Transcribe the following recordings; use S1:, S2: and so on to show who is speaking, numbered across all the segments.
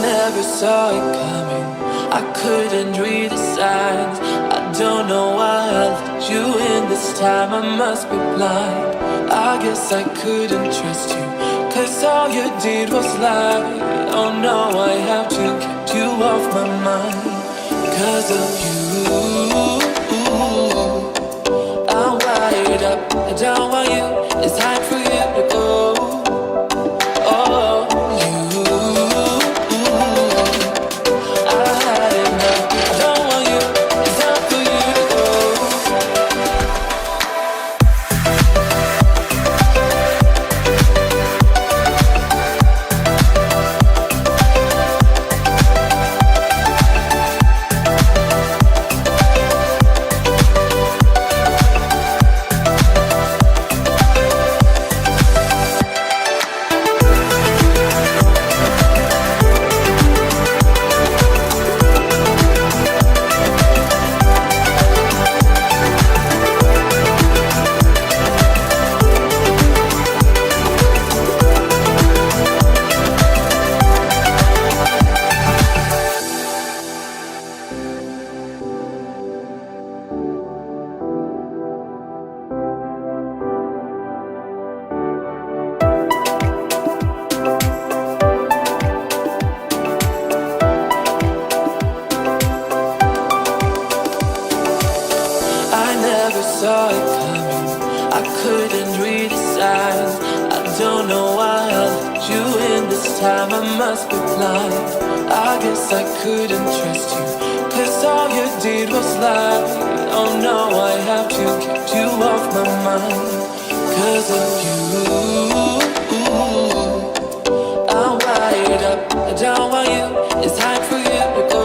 S1: never saw it coming. I couldn't read the signs. I don't know why I let you in this time. I must be blind. I guess I couldn't trust you, 'cause all you did was lie. Oh no, I have to keep you off my mind. 'Cause of you, I'm wired up. I don't want you, it's time for you to go. Oh, saw it coming. I couldn't read the signs. I don't know why I let you in this time. I must be blind. I guess I couldn't trust you, 'cause all you did was lie. Oh no, I have to keep you off my mind. 'Cause of you, I'm wired up. I don't want you, it's time for you to go.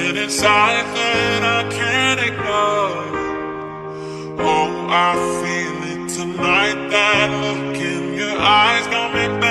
S1: something inside that I can't ignore. Oh, I feel it tonight. That look in your eyes got me